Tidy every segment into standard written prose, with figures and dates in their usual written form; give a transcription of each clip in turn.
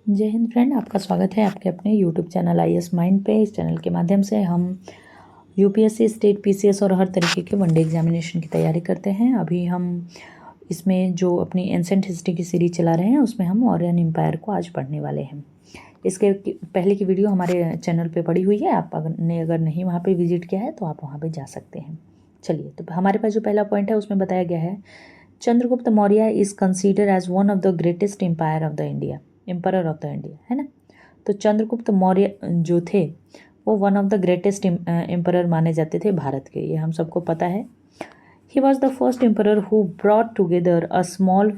जय हिंद फ्रेंड, आपका स्वागत है आपके अपने यूट्यूब चैनल IAS माइंड पे। इस चैनल के माध्यम से हम यूपीएससी, स्टेट, पीसीएस और हर तरीके के वनडे एग्जामिनेशन की तैयारी करते हैं। अभी हम इसमें जो अपनी एंसेंट हिस्ट्री की सीरीज चला रहे हैं उसमें हम मौर्यन एम्पायर को आज पढ़ने वाले हैं। इसके पहले की वीडियो हमारे चैनल पे पड़ी हुई है, आप अगर नहीं वहाँ पे विजिट किया है तो आप वहाँ पे जा सकते हैं। चलिए, तो हमारे पास जो पहला पॉइंट है उसमें बताया गया है, Chandragupta Maurya is consider as one of the greatest empire of the India, empire of the India, है ना। तो चंद्रगुप्त मौर्य जो थे वो one of the greatest empire माने जाते थे भारत के, ये हम सबको पता है। He was the first empire who brought together a small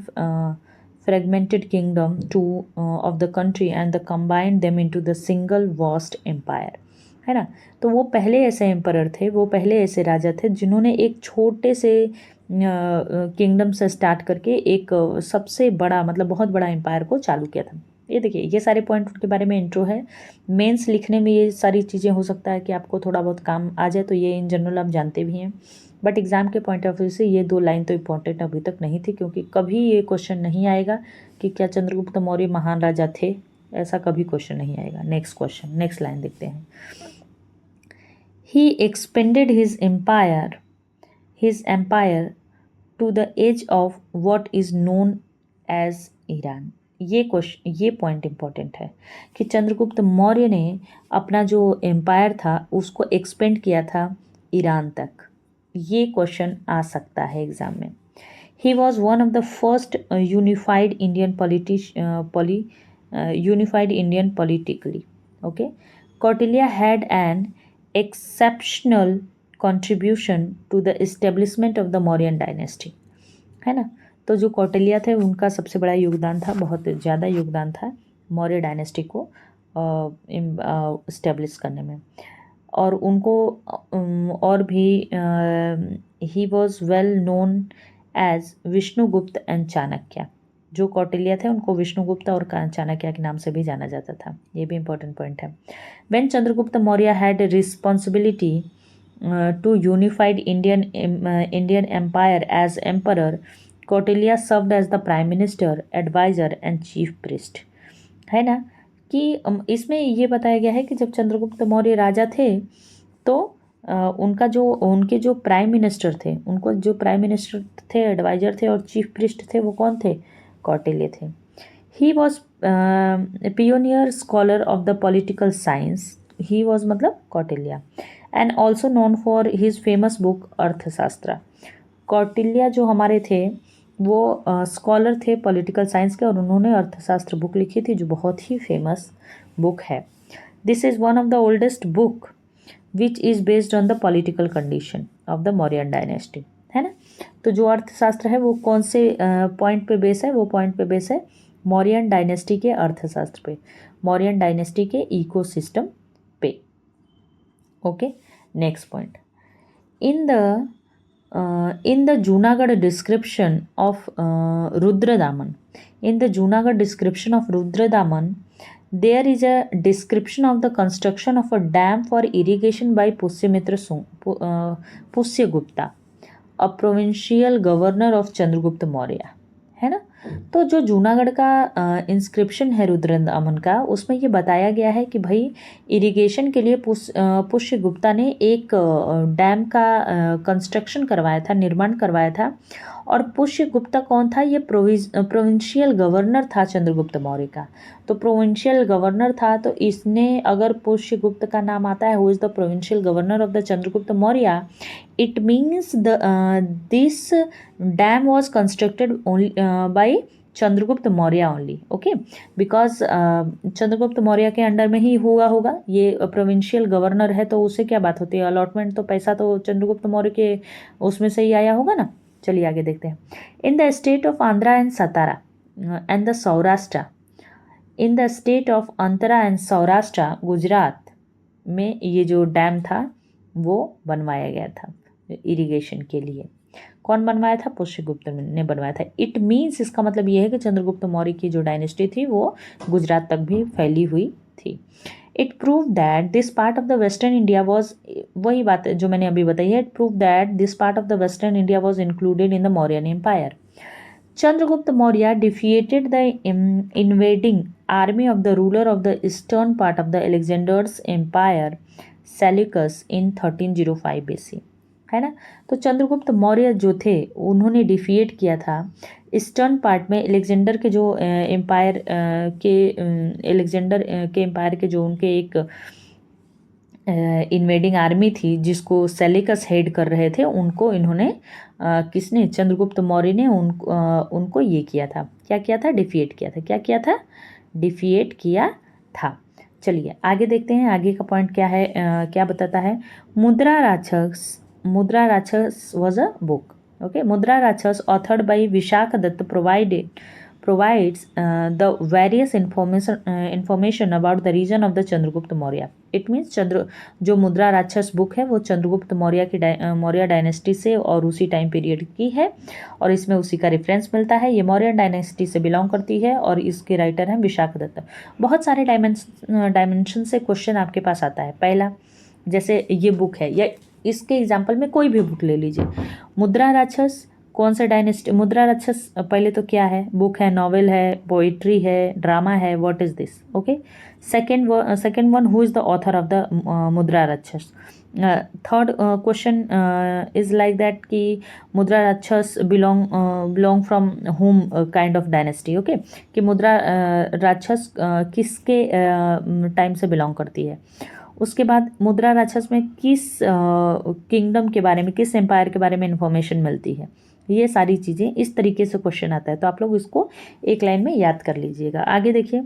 fragmented kingdom to of the country and the combined them into the single vast empire, है ना। तो वो पहले ऐसे एम्पायर थे, वो पहले ऐसे राजा थे जिन्होंने एक छोटे से किंगडम से स्टार्ट करके एक सबसे बड़ा, मतलब बहुत बड़ा एम्पायर को चालू किया था। ये देखिए, ये सारे पॉइंट उनके बारे में इंट्रो है। मेंस लिखने में ये सारी चीज़ें हो सकता है कि आपको थोड़ा बहुत काम आ जाए, तो ये इन जनरल आप जानते भी हैं, बट एग्ज़ाम के पॉइंट ऑफ व्यू से ये 2 लाइन तो इम्पॉर्टेंट अभी तक नहीं थी, क्योंकि कभी ये क्वेश्चन नहीं आएगा कि क्या चंद्रगुप्त मौर्य महान राजा थे, ऐसा कभी क्वेश्चन नहीं आएगा। नेक्स्ट क्वेश्चन, नेक्स्ट लाइन देखते हैं। He expanded his empire to the edge of what is known as Iran. ये पॉइंट इम्पॉर्टेंट है कि चंद्रगुप्त मौर्य ने अपना जो एम्पायर था उसको एक्सपेंड किया था ईरान तक। ये क्वेश्चन आ सकता है एग्जाम में। He was one of the first unified Indian politically. Okay, Kautilya had an exceptional contribution to the establishment of the Mauryan dynasty, है ना। तो जो कौटिल्य थे उनका सबसे बड़ा योगदान था, बहुत ज़्यादा योगदान था मौर्य डायनेस्टी को इस्टेब्लिश करने में। और उनको और भी he was well known as Vishnugupta and Chanakya. जो कौटिल्य थे उनको विष्णुगुप्त और चाणक्य के नाम से भी जाना जाता था। ये भी इम्पोर्टेंट पॉइंट है। When Chandragupta Maurya had responsibility to unified Indian empire as emperor, Kautilya served as the prime minister, adviser and chief priest, है ना। कि इसमें ये बताया गया है कि जब चंद्रगुप्त मौर्य राजा थे तो उनके जो प्राइम मिनिस्टर थे, उनको जो प्राइम मिनिस्टर थे, एडवाइजर थे और चीफ प्रीस्ट थे, वो कौन थे? कौटिल्य थे। He was pioneer scholar of the political science, he was मतलब Kautilya, and also known for his famous book Arthashastra. Kautilya जो हमारे थे वो स्कॉलर थे पॉलिटिकल साइंस के, और उन्होंने अर्थशास्त्र बुक लिखी थी जो बहुत ही फेमस बुक है। This is one of the oldest book which is based on the political condition of the Mauryan dynasty, है ना। तो जो अर्थशास्त्र है वो कौन से पॉइंट पे बेस है? वो पॉइंट पे बेस है मौर्यन डायनेस्टी के अर्थशास्त्र पे, मौर्यन डायनेस्टी के इकोसिस्टम पे। Okay, next point. In the Junagadh description of Rudradaman, there is a description of the construction of a dam for irrigation by Pushyagupta, a provincial governor of Chandragupta Maurya, है ना। तो जो जूनागढ़ का inscription है रुद्रदामन का, उसमें ये बताया गया है कि भाई इरिगेशन के लिए पुष्यगुप्ता ने एक डैम का कंस्ट्रक्शन करवाया था, निर्माण करवाया था। और पुष्यगुप्ता कौन था? ये प्रोविंशियल गवर्नर था चंद्रगुप्त मौर्य का। तो प्रोविंशियल गवर्नर था, तो इसने अगर पुष्यगुप्त का नाम आता है, who is the provincial governor of the Chandragupta Maurya, it means this dam was constructed only by Chandragupta Maurya only. Okay, because Chandragupta Maurya के अंडर में ही हुआ होगा। ये प्रोविंशियल गवर्नर है तो उससे क्या बात होती है, अलॉटमेंट तो पैसा तो चंद्रगुप्त मौर्य के उसमें से ही आया होगा ना। चलिए आगे देखते हैं। In the state of Andhra and Satara and the Saurashtra, in the state of Andhra and Saurashtra, Gujarat में ये जो डैम था वो बनवाया गया था इरिगेशन के लिए। कौन बनवाया था? पुष्यगुप्त ने बनवाया था। इट मीन्स, इसका मतलब ये है कि चंद्रगुप्त मौर्य की जो डायनेस्टी थी वो गुजरात तक भी फैली हुई थी। It prove that this part of the western India was, वही बात जो मैंने अभी बताई है, it prove that this part of the western India was included in the Mauryan empire. Chandragupta Maurya defeated the invading army of the ruler of the eastern part of the Alexander's empire Seleucus in 1305 BC, है ना। तो चंद्रगुप्त मौर्य जो थे उन्होंने defeat किया था eastern part में Alexander के जो एम्पायर के एलेक्जेंडर के एम्पायर के जो उनके एक इन्वेडिंग आर्मी थी जिसको सेलिकस हेड कर रहे थे, उनको इन्होंने किसने, चंद्रगुप्त मौर्य ने उनको ये किया था, क्या किया था, डिफीट किया था। क्या किया था, डिफीट किया था। चलिए आगे देखते हैं, आगे का पॉइंट क्या है, क्या बताता है। मुद्रा राक्षस was a book, okay. Mudra Rakshasa authored by Vishakh Datta provides the various information about the region of the Chandragupta Maurya. It means जो मुद्रा राक्षस बुक है वो चंद्रगुप्त मौर्य की मौर्य डायनेस्टी से और उसी टाइम पीरियड की है, और इसमें उसी का रेफरेंस मिलता है। ये मौर्य डायनेस्टी से बिलोंग करती है और इसके राइटर हैं विशाख दत्त। बहुत सारे डायमेंशन से क्वेश्चन आपके पास आता है। पहला, जैसे ये बुक है, या इसके एग्जाम्पल में कोई भी बुक ले लीजिए। मुद्रा राक्षस कौन सा डायनेस्टी, मुद्रा राक्षस पहले तो क्या है, बुक है, नॉवेल है, पोइट्री है, ड्रामा है, what is this, okay. Second one, who is the author of the मुद्रा राक्षस। Third question is like that कि मुद्रा राक्षस belong from home kind of dynasty, okay, कि मुद्रा राक्षस किसके टाइम से बिलोंग करती है। उसके बाद मुद्रा राक्षस में किस किंगडम के बारे में, किस एम्पायर के बारे में इंफॉर्मेशन मिलती है। ये सारी चीज़ें इस तरीके से क्वेश्चन आता है, तो आप लोग इसको एक लाइन में याद कर लीजिएगा। आगे देखिए,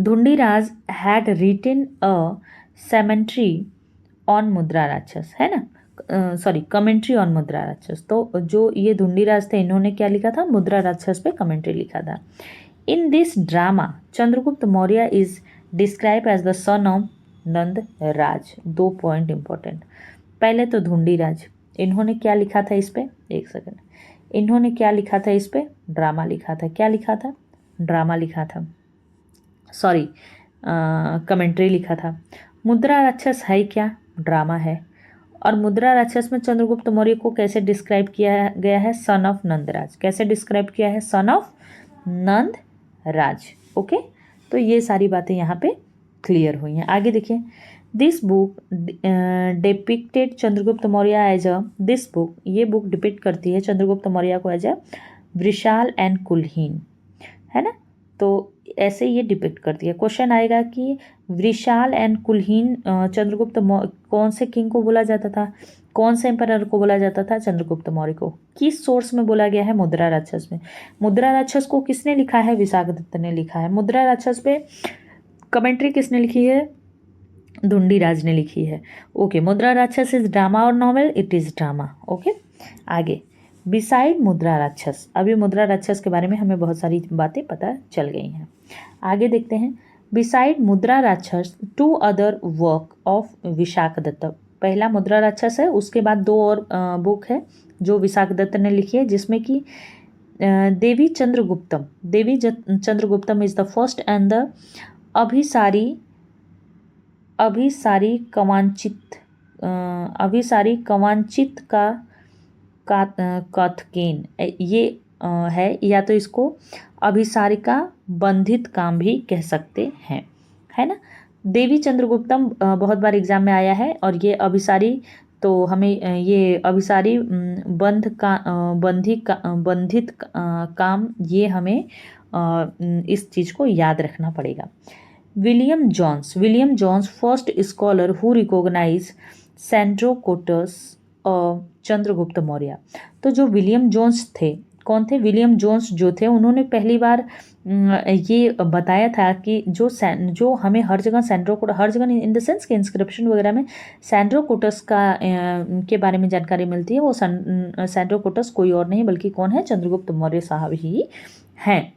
Dhundiraj had written a सेमेंट्री on मुद्रा राक्षस, है ना, सॉरी, कमेंट्री ऑन मुद्रा राक्षस। तो जो ये धुंडीराज थे इन्होंने क्या लिखा था, मुद्रा राक्षस पे कमेंट्री लिखा था। In this drama Chandragupta Maurya is describe as the son of Nand Raj. 2 point important. पहले तो धुंडीराज, इन्होंने क्या लिखा था इस पे, एक सेकंड, इन्होंने क्या लिखा था इस पे, ड्रामा लिखा था। क्या लिखा था, ड्रामा लिखा था, सॉरी, कमेंट्री लिखा था। मुद्रा राक्षस है क्या, ड्रामा है। और मुद्रा राक्षस में चंद्रगुप्त मौर्य को कैसे डिस्क्राइब किया गया है, सन ऑफ नंदराज। कैसे डिस्क्राइब किया है, सन ऑफ नंद राज, ओके। तो ये सारी बातें यहाँ पे क्लियर हुई हैं। आगे देखिए, this book depicted Chandragupta Maurya as a, this book, ये बुक डिपिक्ट करती है चंद्रगुप्त मौर्य को एज अ विशाल एंड कुलहीन, है ना। तो ऐसे ये डिपिक्ट करती है। क्वेश्चन आएगा कि विशाल एंड कुलहीन चंद्रगुप्त कौन से किंग को बोला जाता था, कौन से एम्परर को बोला जाता था, चंद्रगुप्त मौर्य को। किस सोर्स में बोला गया है, मुद्रा राक्षस में। मुद्रा राक्षस को किसने लिखा है, विशाख दत्त ने लिखा है। मुद्रा राक्षस पे कमेंट्री किसने लिखी है, धुंडीराज ने लिखी है, ओके। मुद्रा राक्षस इज ड्रामा और novel, it is drama, okay. आगे, बिसाइड मुद्रा राक्षस, अभी मुद्रा राक्षस के बारे में हमें बहुत सारी बातें पता चल गई हैं। आगे देखते हैं, beside Mudra Rakshasa 2 other work of Vishakh Datta. पहला मुद्रा राक्षस है, उसके बाद 2 और बुक है जो विशाख दत्त ने लिखी है, जिसमें कि Devi Chandraguptam is the first and the अभिसारी कवांचित का कथकेन, ये है, या तो इसको अभिसारिका बंधित काम भी कह सकते हैं, है ना। देवी चंद्रगुप्तम बहुत बार एग्जाम में आया है, और ये अभिसारी, तो हमें ये अभिसारी बंधित काम, ये हमें इस चीज़ को याद रखना पड़ेगा। William Jones first scholar who recognise Sandrocottus Chandragupta Maurya. तो जो विलियम जोन्स थे, कौन थे, विलियम जोन्स जो थे, उन्होंने पहली बार ये बताया था कि जो हमें हर जगह हर जगह इन द सेंस के इंस्क्रिप्शन वगैरह में सैंड्रोकोटस का के बारे में जानकारी मिलती है। वो सैंड्रोकोटस कोई और नहीं बल्कि कौन है, चंद्रगुप्त मौर्य साहब ही हैं।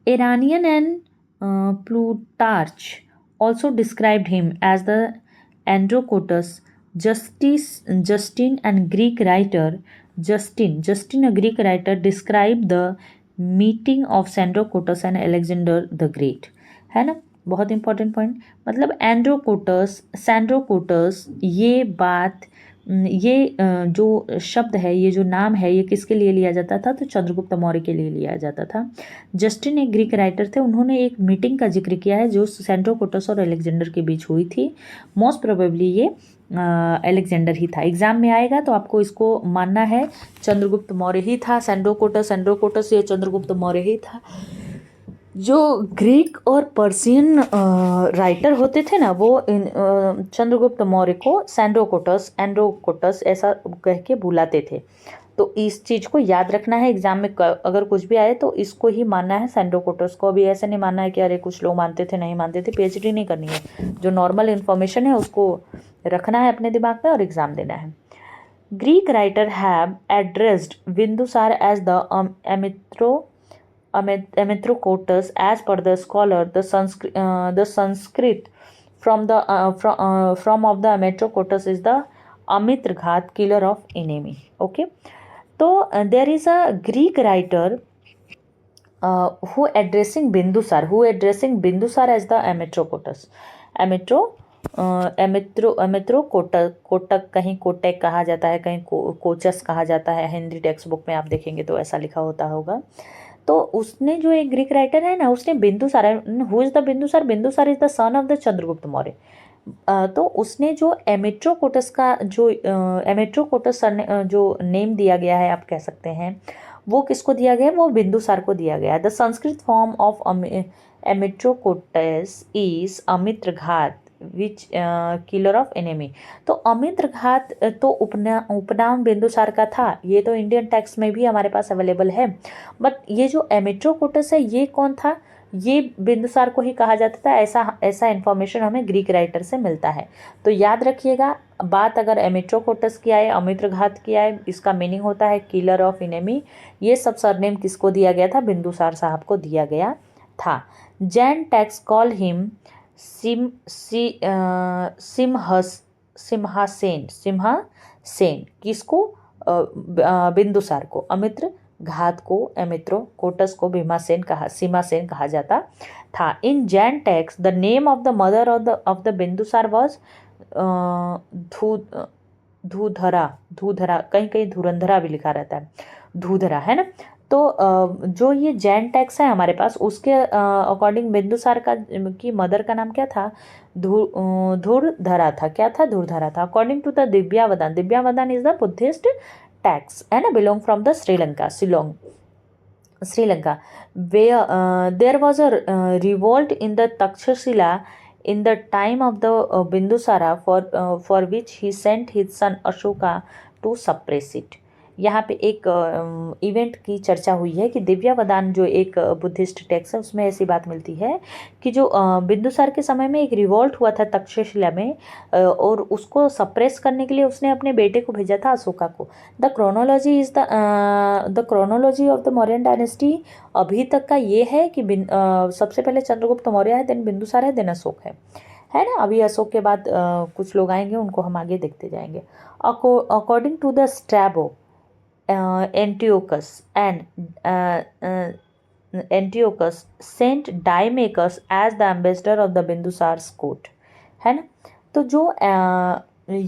Iranian and Plutarch also described him as the Androcotus. Justin, a Greek writer, described the meeting of Sandrocotus and Alexander the Great, है ना। बहुत इंपॉर्टेंट पॉइंट, मतलब सैंड्रोकोटस ये बात ये जो शब्द है, ये जो नाम है, ये किसके लिए लिया जाता था? तो चंद्रगुप्त मौर्य के लिए लिया जाता था। जस्टिन एक ग्रीक राइटर थे, उन्होंने एक मीटिंग का जिक्र किया है जो सेंड्रोकोटस और अलेक्जेंडर के बीच हुई थी। मोस्ट प्रोबेबली ये अलेक्जेंडर ही था। एग्जाम में आएगा तो आपको इसको मानना है चंद्रगुप्त मौर्य ही था। सेंड्रोकोटस ये चंद्रगुप्त मौर्य ही था। जो ग्रीक और पर्शियन राइटर होते थे ना, वो चंद्रगुप्त मौर्य को एंड्रोकोटस ऐसा कह के बुलाते थे। तो इस चीज़ को याद रखना है, एग्जाम में अगर कुछ भी आए तो इसको ही मानना है, सेंड्रोकोटस को। भी ऐसे नहीं मानना है कि अरे कुछ लोग मानते थे नहीं मानते थे, पीएचडी नहीं करनी है। जो नॉर्मल इन्फॉर्मेशन है उसको रखना है अपने दिमाग में और एग्जाम देना है। Greek writer have addressed Bindusara as the Amithrocotus, as per the scholar, the Sanskrit from of the Amithrocotus is the Amitrghat, killer of enemy. Okay, so there is a Greek writer who addressing Bindusar as the Amithrocotus. Kotak, कहीं कोटेक कहा जाता है, कहीं कोचस कहा जाता है। Hindi text book में आप देखेंगे तो ऐसा लिखा होता होगा। तो उसने जो एक ग्रीक राइटर है ना, उसने Bindusara, who is the Bindusara is the son of the Chandragupta Maurya. तो उसने जो एमेट्रोकोटस का जो एमेट्रोकोटस जो नेम दिया गया है, आप कह सकते हैं, वो किसको दिया गया है? वो बिंदुसार को दिया गया है। The Sanskrit form of Amitrochates is Amitraghata which killer of enemy. तो अमित्रघात तो उपनाम बिंदुसार का था। ये तो इंडियन टेक्स्ट में भी हमारे पास अवेलेबल है। बट ये जो एमेट्रोकोटस है, ये कौन था? ये बिंदुसार को ही कहा जाता था। ऐसा इन्फॉर्मेशन हमें ग्रीक राइटर से मिलता है। तो याद रखिएगा, बात अगर एमेट्रोकोटस की आए, अमित्रघात की आए, इसका मीनिंग होता है किलर ऑफ एनिमी। ये सब सरनेम किसको दिया गया था? बिंदुसार साहब को दिया गया था। Jain text call him Simhasena. किसको? बिंदुसार को। अमित्रघात को, एमित्रोकोटस को सीमासेन कहा जाता था। In Jain text the name of the mother of the Bindusara was Dhudhara. कहीं कहीं धुरंधरा भी लिखा रहता है, धूधरा, है ना। तो जो ये जैन टेक्स्ट है हमारे पास, उसके अकॉर्डिंग बिंदुसार की मदर का नाम क्या था? धुरधरा था। क्या था? धुरधरा था। According to the Divyavadana is the Buddhist text, है ना, belong from the Sri Lanka. There was a revolt in the Takshashila in the time of the Bindusara for which he sent his son Ashoka to suppress it। यहाँ पे एक event की चर्चा हुई है कि दिव्यावदान जो एक बुद्धिस्ट टेक्स्ट है, उसमें ऐसी बात मिलती है कि जो बिंदुसार के समय में एक रिवॉल्ट हुआ था तक्षशिला में, और उसको सप्रेस करने के लिए उसने अपने बेटे को भेजा था, अशोका को। The chronology of the Mauryan dynasty अभी तक का ये है कि सबसे पहले चंद्रगुप्त मौर्य है, देन बिंदुसार है, देन अशोक है ना। अभी अशोक के बाद कुछ लोग आएंगे, उनको हम आगे देखते जाएंगे। According to the Strabo, Antiochus sent Dimachus as the ambassador of the Bindusar's court, है ना। तो जो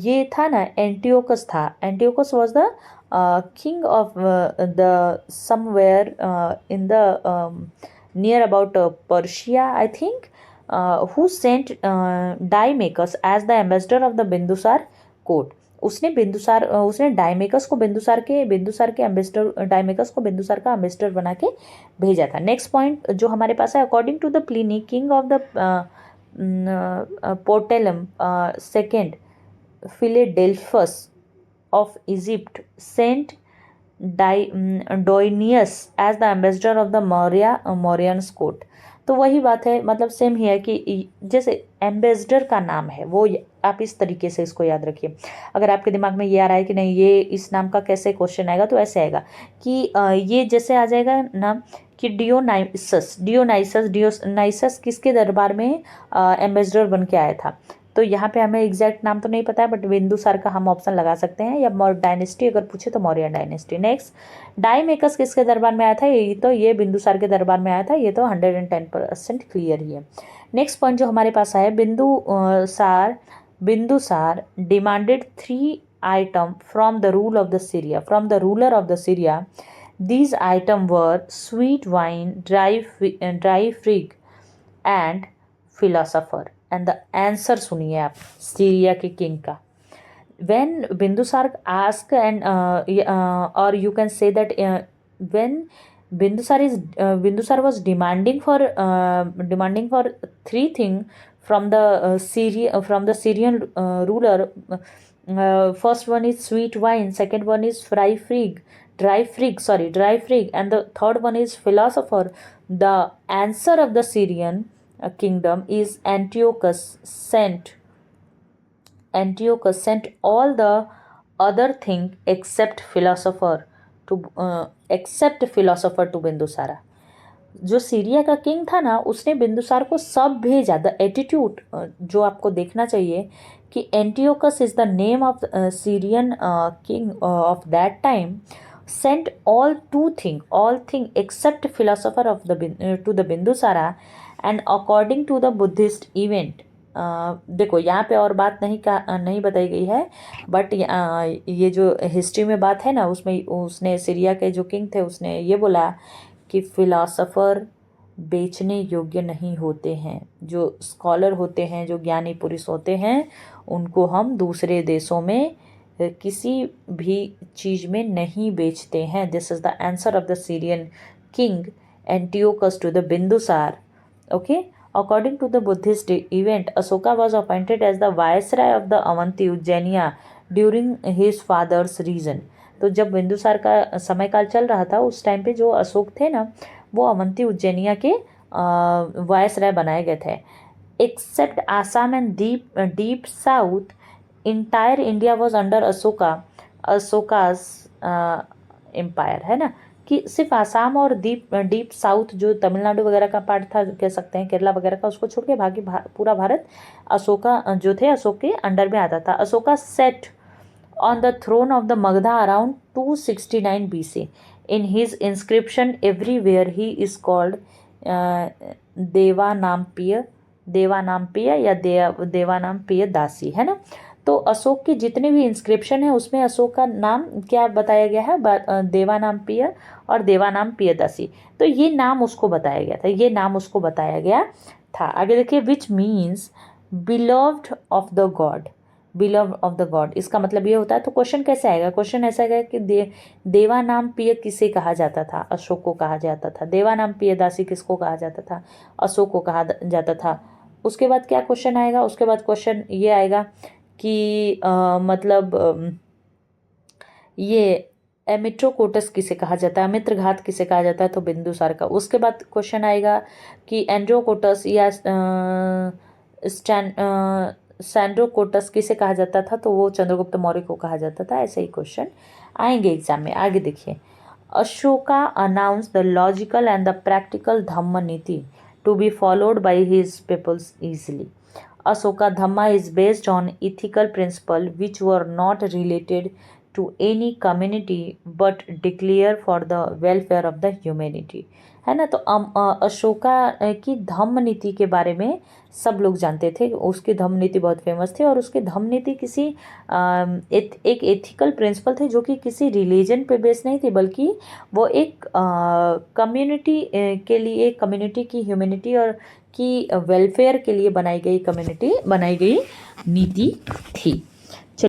ये था ना, एंटियोकस था। Antiochus was the king of the somewhere in the near about Persia, I think, who sent Dimachus as the ambassador of the Bindusar court। उसने डायमेकस को बिंदुसार का एम्बेसडर बना के भेजा था। नेक्स्ट पॉइंट जो हमारे पास है, according to the Pliny, king of the Ptolemy second Philadelphus of Egypt sent Dionysius as the ambassador of the Mauryans court. तो वही बात है, मतलब सेम ही है कि जैसे एम्बेसडर का नाम है, वो आप इस तरीके से इसको याद रखिए। अगर आपके दिमाग में ये आ रहा है कि नहीं ये इस नाम का कैसे क्वेश्चन आएगा, तो ऐसे आएगा कि ये जैसे आ जाएगा नाम कि डियोनाइसस किसके दरबार में एम्बेसडर बन के आया था। तो यहाँ पे हमें एग्जैक्ट नाम तो नहीं पता है, बट बिंदुसार का हम ऑप्शन लगा सकते हैं, या डायनेस्टी अगर पूछे तो मौर्य डायनेस्टी। नेक्स्ट, डायमेकस किसके दरबार में आया था? ये बिंदुसार के दरबार में आया था। ये तो 110% क्लियर ही है। नेक्स्ट पॉइंट जो हमारे पास है, Bindusara demanded 3 item from the rule of the Syria, from the ruler of the Syria. These items were sweet wine, dry fig, and philosopher. And the answer सुनिए आप सीरिया के किंग का. When Bindusar asked, and or you can say that when Bindusar was demanding for three things from the Syrian ruler. First one is sweet wine, second one is dry fig, and the third one is philosopher. The answer of the Syrian kingdom is Antiochus sent all the other thing except philosopher to Bindusara. जो Syria का king था ना, उसने बिंदुसार को सब भेजा. The attitude जो आपको देखना चाहिए कि Antiochus is the name of Syrian king of that time, sent all thing except philosopher of to the Bindusara. And according to the Buddhist event, देखो यहाँ पे और बात नहीं बताई गई है, बट ये जो हिस्ट्री में बात है ना, उसमें उसने सीरिया के जो किंग थे उसने ये बोला कि फिलासफ़र बेचने योग्य नहीं होते हैं. जो स्कॉलर होते हैं, जो ज्ञानी पुरुष होते हैं, उनको हम दूसरे देशों में किसी भी चीज़ में नहीं बेचते हैं. This is the answer of the Syrian king Antiochus to the Bindusara. Okay. According to the Buddhist event, Asoka was appointed as the viceroy of the Avanti Ujjainiya during his father's reign. तो जब बिंदुसार का समय काल चल रहा था, उस time पे जो अशोक थे ना, वो अवंती उज्जैनिया के वायसराय बनाए गए थे. Except Assam and deep south, entire India was under Ashoka's empire, है ना. कि सिर्फ आसाम और डीप साउथ जो तमिलनाडु वगैरह का पार्ट था, कह सकते हैं केरला वगैरह का, उसको छोड़ के बाकी पूरा भारत अशोका जो थे, अशोक के अंडर में आता था. Ashoka set on the throne of the Magadha around 269 BC. In his inscription everywhere he is called Devanampiya या देवानाम्पिय दासी, है ना. तो अशोक के जितने भी इंस्क्रिप्शन है उसमें अशोक का नाम क्या बताया गया है, देवानाम्पिय और देवानाम्पिय दासी. तो ये नाम उसको बताया गया था. आगे देखिए, which means beloved of the God. इसका मतलब ये होता है. तो क्वेश्चन कैसे आएगा? क्वेश्चन ऐसा आएगा कि देवानाम्पिय किसे कहा जाता था? अशोक को कहा जाता था. देवानाम्पिय दासी किसको कहा जाता था? अशोक को कहा जाता था. उसके बाद क्या क्वेश्चन आएगा? उसके बाद क्वेश्चन ये आएगा कि ये एमिट्रोकोटस किसे कहा जाता है? अमित्रघात किसे कहा जाता है? तो बिंदुसार का. उसके बाद क्वेश्चन आएगा कि एंड्रोकोटस या सैंड्रोकोटस किसे कहा जाता था? तो वो चंद्रगुप्त मौर्य को कहा जाता था. ऐसे ही क्वेश्चन आएंगे एग्जाम में. आगे देखिए, Ashoka announce the logical and the practical Dhamma niti to be followed by his peoples easily. Ashoka Dhamma is based on ethical principles which were not related to any community but declare for the welfare of the humanity, है ना. तो अशोका की धम्म नीति के बारे में सब लोग जानते थे. उसकी धम्म नीति बहुत फेमस थी और उसकी धम्म नीति किसी एक एथिकल प्रिंसिपल थे जो कि किसी रिलीजन पे बेस नहीं थी, बल्कि वो एक कम्युनिटी के लिए, कम्युनिटी की ह्यूमैनिटी और की वेलफेयर के लिए बनाई गई नीति थी.